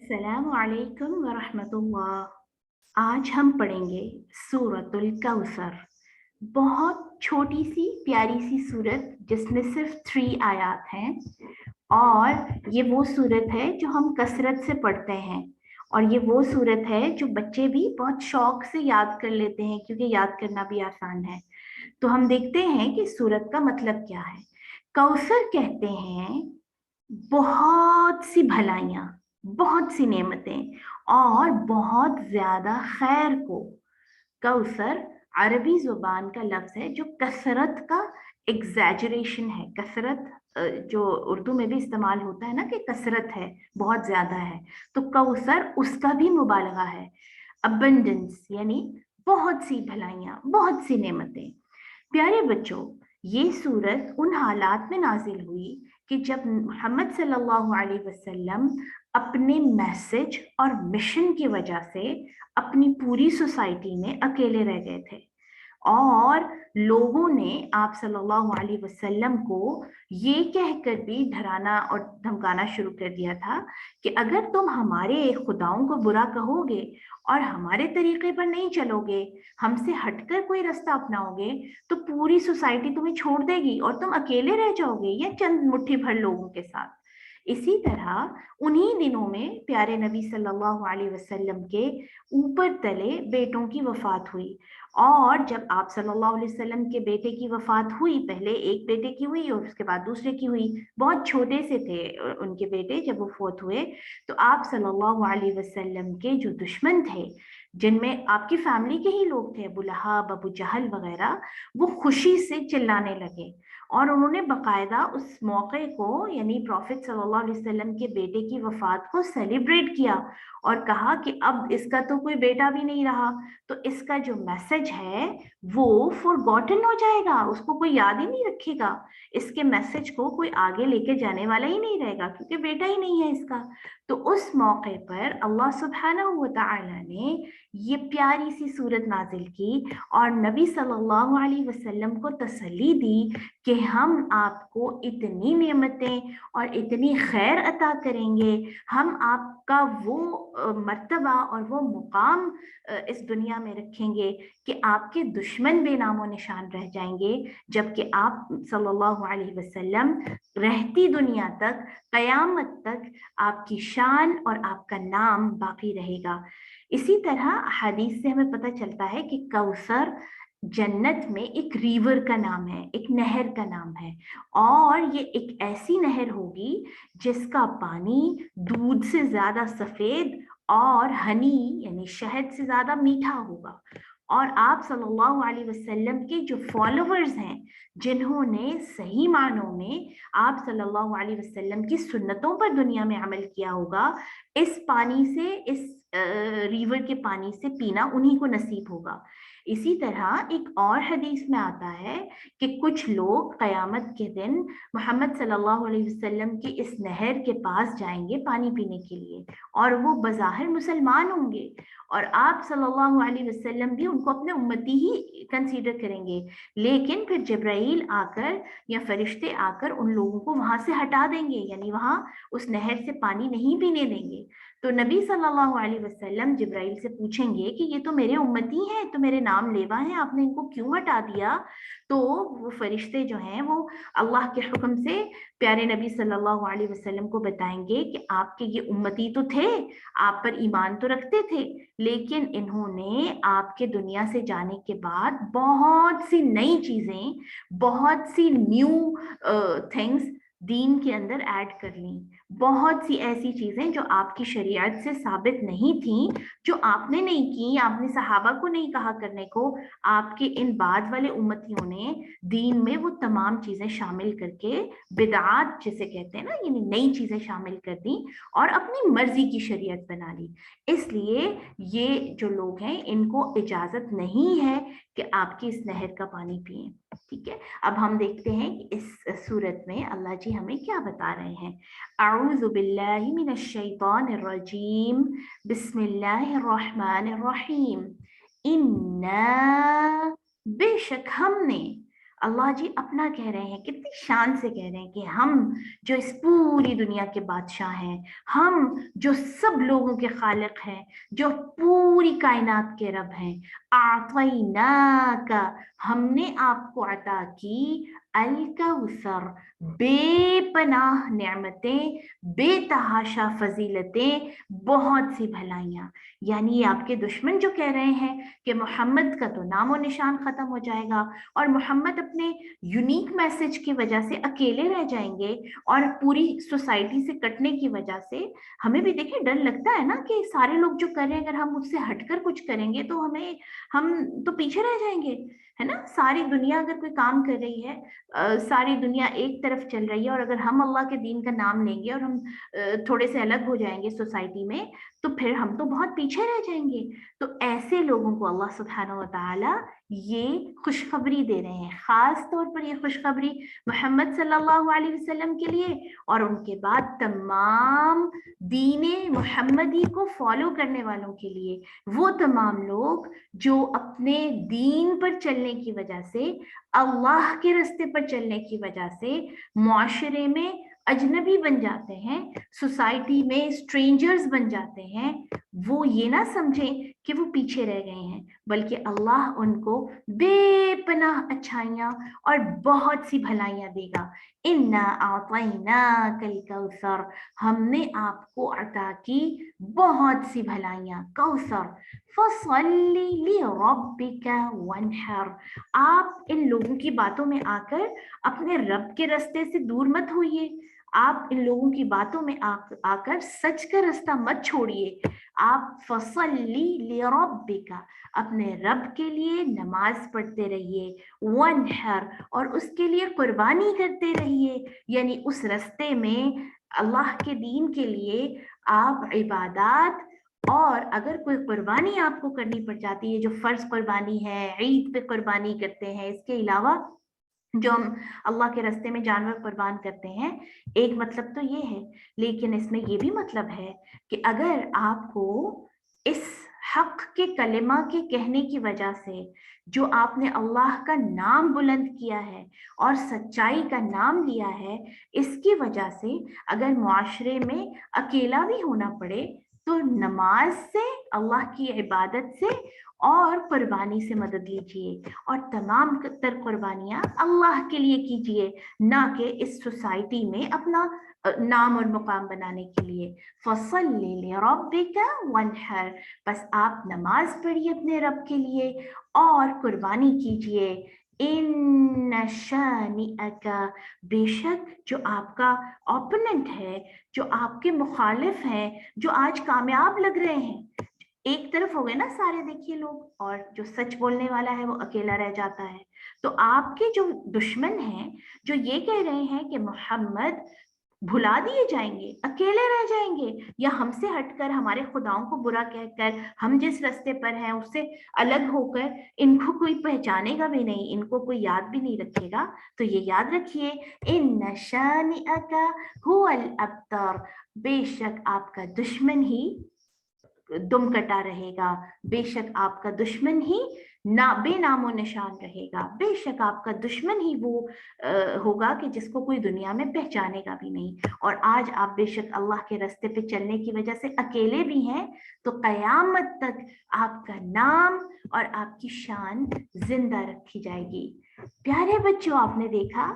अस्सलामु अलैकुम वरहमतुल्लाह। आज हम पढ़ेंगे सूरतुल कौसर। बहुत छोटी सी प्यारी सी सूरत जिसमें सिर्फ 3 आयात हैं, और ये वो सूरत है जो हम कसरत से पढ़ते हैं, और ये वो सूरत है जो बच्चे भी बहुत शौक से याद कर लेते हैं क्योंकि याद करना भी आसान है। तो हम देखते हैं कि सूरत का मतलब क्या है। कौसर कहते हैं बहुत सी भलाइयां, बहुत सी नेमतें और बहुत ज्यादा खैर को। कौसर अरबी जुबान का लफ्ज है जो कसरत का एग्जैजरेशन है। कसरत जो उर्दू में भी इस्तेमाल होता है ना कि कसरत है, बहुत ज्यादा है, तो कौसर उसका भी मुबालगा है। अबंडेंस यानी बहुत सी भलाइयां, बहुत सी नेमतें। प्यारे बच्चों, ये सूरत उन हालात में नाजिल हुई कि जब मोहम्मद सल्लल्लाहु अलैहि वसल्लम अपने मैसेज और मिशन की वजह से अपनी पूरी सोसाइटी में अकेले रह गए थे, और लोगों ने आप सल्लल्लाहु अलैहि वसल्लम को ये कहकर भी डराना और धमकाना शुरू कर दिया था कि अगर तुम हमारे खुदाओं को बुरा कहोगे और हमारे तरीके पर नहीं चलोगे, हमसे हटकर कोई रास्ता अपनाओगे, तो पूरी सोसाइटी तुम्हें छोड़ देगी और तुम अकेले रह जाओगे या चंद मुट्ठी भर लोगों के साथ। इसी तरह उन्हीं दिनों में प्यारे नबी सल्लल्लाहु अलैहि वसल्लम के ऊपर तले बेटों की वफात हुई। और जब आप सल्लल्लाहु अलैहि वसल्लम के बेटे की वफात हुई, पहले एक बेटे की हुई और उसके बाद दूसरे की हुई, बहुत छोटे से थे उनके बेटे जब वो फोत हुए, तो आप सल्लल्लाहु अलैहि वसल्लम के जो दुश्मन थे, जिनमें आपकी फैमिली के ही लोग थे, अबू लहब, अबू जहल वगैरह, वो खुशी से चिल्लाने लगे। और उन्होंने बकायदा उस मौके को, यानी प्रॉफिट सल्लल्लाहु अलैहि वसल्लम के बेटे की वफात को सेलिब्रेट किया और कहा कि अब इसका तो कोई बेटा भी नहीं रहा, तो इसका जो मैसेज है वो फॉरगॉटन हो जाएगा, उसको कोई याद ही नहीं रखेगा, इसके मैसेज को कोई आगे लेके जाने वाला ही नहीं रहेगा क्योंकि बेटा ही नहीं है इसका। तो उस मौके पर अल्लाह सुब्हानहू व तआला ने ये प्यारी सी सूरत नाजिल की और नबी सल्लल्लाहु अलैहि वसल्लम को तसल्ली दी कि हम आपको इतनी नेमतें और इतनी खैर अता करेंगे, हम आपका वो मर्तबा और वो मुकाम इस दुनिया में रखेंगे कि आपके दुश्मन बेनामो निशान रह जाएंगे, जबकि आप सल्लल्लाहु अलैहि वसल्लम रहती दुनिया तक, कयामत तक आपकी शान और आपका नाम बाकी रहेगा। इसी तरह हदीस से हमें पता चलता है कि कौसर जन्नत में एक रिवर का नाम है, एक नहर का नाम है, और ये एक ऐसी नहर होगी जिसका पानी दूध से ज्यादा सफेद और हनी यानी शहद से ज्यादा मीठा होगा। और आप सल्लल्लाहु अलैहि वसल्लम के जो फॉलोअर्स हैं, जिन्होंने सही मानों में आप सल्लल्लाहु अलैहि वसल्लम की सुन्नतों पर दुनिया में अमल किया होगा, इस पानी से, इस रिवर के पानी से पीना उन्हीं को नसीब होगा। इसी तरह एक और हदीस में आता है कि कुछ लोग कयामत के दिन मोहम्मद सल्लल्लाहु अलैहि वसल्लम की इस नहर के पास जाएंगे पानी पीने के लिए, और वो बज़ाहिर मुसलमान होंगे और आप सल्लल्लाहु अलैहि वसल्लम भी उनको अपने उम्मती ही कंसीडर करेंगे, लेकिन फिर जिब्राइल आकर या फरिश्ते आकर उन लोगों को वहां से हटा देंगे, यानी वहां उस नहर से पानी नहीं पीने देंगे। तो नबी सल्लल्लाहु अलैहि वसल्लम जिब्राइल से पूछेंगे कि ये तो मेरे उम्मती हैं, तो मेरे नाम लेवा हैं, आपने इनको क्यों हटा दिया? तो वो फरिश्ते जो हैं वो अल्लाह के हुक्म से प्यारे नबी सल्लल्लाहु अलैहि वसल्लम को बताएंगे कि आपके ये उम्मती तो थे, आप पर ईमान तो रखते थे, लेकिन इन्होंने आपके दुनिया से जाने के बाद बहुत सी नई चीजें, बहुत सी न्यू थिंग्स दीन के अंदर ऐड कर ली, बहुत सी ऐसी चीजें जो आपकी शरीयत से साबित नहीं थी, जो आपने नहीं की, आपने सहाबा को नहीं कहा करने को, आपके इन बाद वाले उम्मतियों ने दीन में वो तमाम चीजें शामिल करके बिदआत जिसे कहते हैं ना, यानी नई चीजें शामिल कर दी और अपनी मर्जी की शरीयत बना ली। इसलिए ये जो लोग हैं इनको इजाजत नहीं है कि आपकी इस नहर का पानी पिए। ठीक है, अब हम देखते हैं कि इस सूरत में अल्लाह जी हमें क्या बता रहे हैं। अऊज़ु बिल्लाहि मिनश शैतानिर रजीम, बिस्मिल्लाहिर रहमानिर रहीम। इन्ना, बेशक हमने, अल्लाह जी अपना कह रहे हैं, कितनी शान से कह रहे हैं कि हम जो इस पूरी दुनिया के बादशाह हैं, हम जो सब लोगों के खालिक हैं, जो पूरी कायनात के रब हैं, आतैना का, हमने आपको अता की अल कौसर, बेपनाह नेमतें, बेतहाशा फजीलतें, बहुत सी भलाइयां। यानी ये आपके दुश्मन जो कह रहे हैं कि मोहम्मद का तो नामो निशान खत्म हो जाएगा और मोहम्मद अपने यूनिक मैसेज की वजह से अकेले रह जाएंगे और पूरी सोसाइटी से कटने की वजह से हमें भी देखिए डर लगता है ना कि सारे लोग जो कर रहे हैं, अगर हम उससे हटकर कुछ करेंगे तो हम तो पीछे रह जाएंगे, है ना। सारी दुनिया अगर कोई काम कर रही है, सारी दुनिया एक तरफ चल रही है, और अगर हम अल्लाह के दीन का नाम लेंगे और हम थोड़े से अलग हो जाएंगे सोसाइटी में, तो फिर हम तो बहुत पीछे रह जाएंगे। तो ऐसे लोगों को अल्लाह सुब्हानहू व तआला ये खुशखबरी दे रहे हैं, खास तौर पर ये खुशखबरी मोहम्मद सल्लल्लाहु अलैहि वसल्लम के लिए और उनके बाद तमाम दीने मोहम्मदी को फॉलो करने वालों के लिए। वो तमाम लोग जो अपने दीन पर चलने की वजह से, अल्लाह के रास्ते पर चलने की वजह से मुआशरे में अजनबी बन जाते हैं, सोसाइटी में स्ट्रेंजर्स बन जाते हैं, वो ये ना समझें कि वो पीछे रह गए हैं, बल्कि अल्लाह उनको बेपनाह अच्छाइयाँ और बहुत सी भलाइयाँ देगा। इन्ना आतैना कल कौसर, हमने आपको अता की बहुत सी भलाइयाँ, कौसर। फसल्ली लिरब्बिका वन्हर, आप इन लोगों की बातों में आकर अपने रब के रास्ते से दूर मत होइए, आप इन लोगों की बातों में आकर सच का रास्ता मत छोड़िए। आप फसल्ली लिरब्बिका, अपने रब के लिए नमाज पढ़ते रहिए, वन्हर, और उसके लिए कुर्बानी करते रहिए। यानी उस रास्ते में अल्लाह के दीन के लिए आप इबादत, और अगर कोई कुर्बानी आपको करनी पड़ जाती है, जो फर्ज कुर्बानी है, ईद पे कुर्बानी करते हैं, इसके अलावा जो हम अल्लाह के रास्ते में जानवर कुर्बान करते हैं, एक मतलब तो ये है, लेकिन इसमें ये भी मतलब है कि अगर आपको इस हक के कलिमा के कहने की वजह से, जो आपने अल्लाह का नाम बुलंद किया है और सच्चाई का नाम लिया है, इसकी वजह से अगर मुआशरे में अकेला भी होना पड़े, तो नमाज से, अल्लाह की इबादत से और कुर्बानी से मदद लीजिए, और तमाम तर कुर्बानियां अल्लाह के लिए कीजिए, ना कि इस सोसाइटी में अपना नाम और मुकाम बनाने के लिए। फसल्ली लिरब्बिका वन्हर, बस आप नमाज पढ़िए अपने रब के लिए और कुर्बानी कीजिए। इन्न शानिअका, बेशक जो आपका ओपोनेंट है, जो आपके मुखालिफ हैं, जो आज कामयाब लग रहे हैं, एक तरफ हो गए ना सारे देखिए लोग, और जो सच बोलने वाला है वो अकेला रह जाता है। तो आपके जो दुश्मन हैं, जो ये कह रहे हैं कि मोहम्मद भुला दिए जाएंगे, अकेले रह जाएंगे, या हमसे हटकर हमारे खुदाओं को बुरा कहकर हम जिस रास्ते पर हैं उससे अलग होकर इनको कोई पहचानेगा भी नहीं, इनको कोई याद भी नहीं रखेगा, तो ये याद रखिए, इन्न शानिअका हुवल अब्तर, बेशक आपका दुश्मन ही दुम कटा रहेगा, बेशक आपका दुश्मन ही ना बेनामो निशान रहेगा, बेशक आपका दुश्मन ही वो होगा कि जिसको कोई दुनिया में पहचानेगा भी नहीं। और आज आप बेशक अल्लाह के रास्ते पे चलने की वजह से अकेले भी हैं, तो कयामत तक आपका नाम और आपकी शान जिंदा रखी जाएगी। प्यारे बच्चों, आपने देखा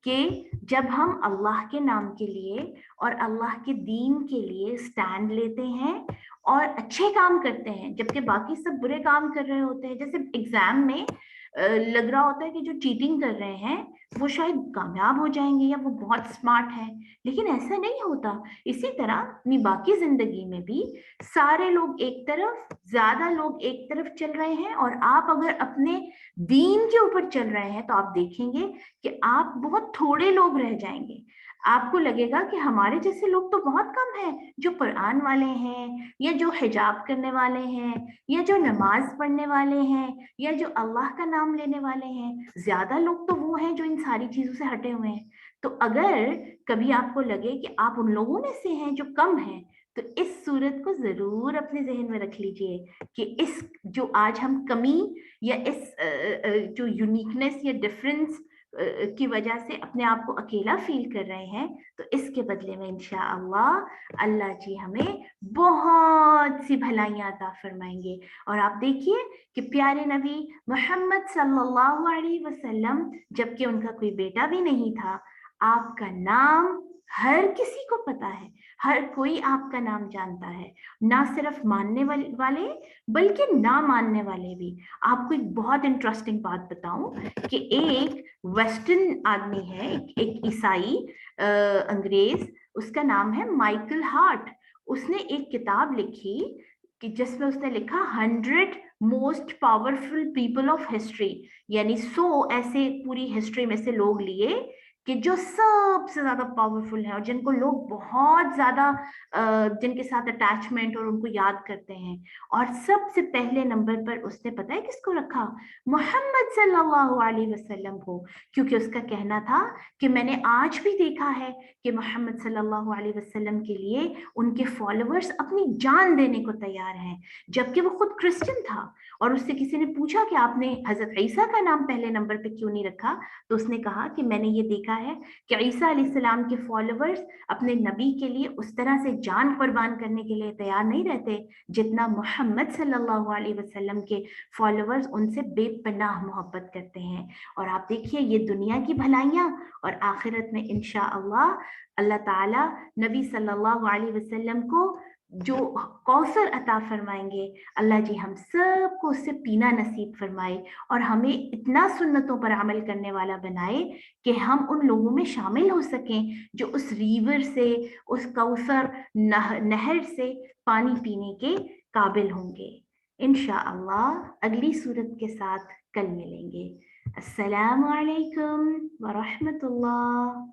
कि जब हम अल्लाह के नाम के लिए और अल्लाह के दीन के लिए स्टैंड लेते हैं और अच्छे काम करते हैं, जबकि बाकी सब बुरे काम कर रहे होते हैं, जैसे एग्जाम में लग रहा होता है कि जो चीटिंग कर रहे हैं वो शायद कामयाब हो जाएंगे या वो बहुत स्मार्ट है, लेकिन ऐसा नहीं होता। इसी तरह अपनी बाकी जिंदगी में भी सारे लोग एक तरफ, ज्यादा लोग एक तरफ चल रहे हैं, और आप अगर अपने दीन के ऊपर चल रहे हैं तो आप देखेंगे कि आप बहुत थोड़े लोग रह जाएंगे। आपको लगेगा कि हमारे जैसे लोग तो बहुत कम हैं जो कुरान वाले हैं, या जो हिजाब करने वाले हैं, या जो नमाज पढ़ने वाले हैं, या जो अल्लाह का नाम लेने वाले हैं। ज्यादा लोग तो वो हैं जो इन सारी चीजों से हटे हुए हैं। तो अगर कभी आपको लगे कि आप उन लोगों में से हैं जो कम हैं, तो इस सूरत को जरूर अपने जहन में रख लीजिए कि इस जो आज हम कमी या इस जो यूनिकनेस या डिफरेंस की वजह से अपने आप को अकेला फील कर रहे हैं, तो इसके बदले में इंशाअल्लाह अल्लाह जी हमें बहुत सी भलाइयां अता फरमाएंगे। और आप देखिए कि प्यारे नबी मोहम्मद सल्लल्लाहु अलैहि वसल्लम, जबकि उनका कोई बेटा भी नहीं था, आपका नाम हर किसी को पता है, हर कोई आपका नाम जानता है, ना सिर्फ मानने वाले बल्कि ना मानने वाले भी। आपको एक बहुत इंटरेस्टिंग बात बताऊं कि एक वेस्टर्न आदमी है, एक ईसाई अंग्रेज, उसका नाम है माइकल हार्ट। उसने एक किताब लिखी कि जिसमें उसने लिखा 100 most powerful people of history, यानी 100 ऐसे पूरी हिस्ट्री में से लोग लिए कि जो सबसे ज्यादा पावरफुल है और जिनको लोग बहुत ज्यादा जिनके साथ अटैचमेंट और उनको याद करते हैं। और सबसे पहले नंबर पर उसने पता है किसको रखा? मोहम्मद सल्लल्लाहु अलैहि वसल्लम को, क्योंकि उसका कहना था कि मैंने आज भी देखा है कि मोहम्मद सल्लल्लाहु अलैहि वसल्लम के लिए उनके फॉलोअर्स अपनी जान देने को तैयार हैं, जबकि वो खुद क्रिश्चियन था। और उससे किसी ने पूछा कि आपने हजरत ईसा का नाम पहले नंबर पे क्यों नहीं रखा, तो उसने कहा कि मैंने ये देखा है कि ईसा अलैहिस्सलाम के फॉलोअर्स अपने नबी के लिए उस तरह से जान कुर्बान करने के लिए तैयार नहीं रहते जितना मोहम्मद सल्लल्लाहु अलैहि वसल्लम के फॉलोअर्स उनसे बेपनाह मोहब्बत करते हैं। और आप देखिए ये दुनिया की भलाइयां, और आखिरत में इंशाअल्लाह अल्लाह ताला नबी सल्लल्लाहु अलैहि वसल्लम को जो कौसर अता फरमाएंगे, अल्लाह जी हम सबको उससे पीना नसीब फरमाए और हमें इतना सुन्नतों पर अमल करने वाला बनाए कि हम उन लोगों में शामिल हो सकें जो उस रिवर से, उस कौसर नहर से पानी पीने के काबिल होंगे। इंशाअल्लाह अगली सूरत के साथ कल मिलेंगे। अस्सलामु अलैकुम व रहमतुल्लाह।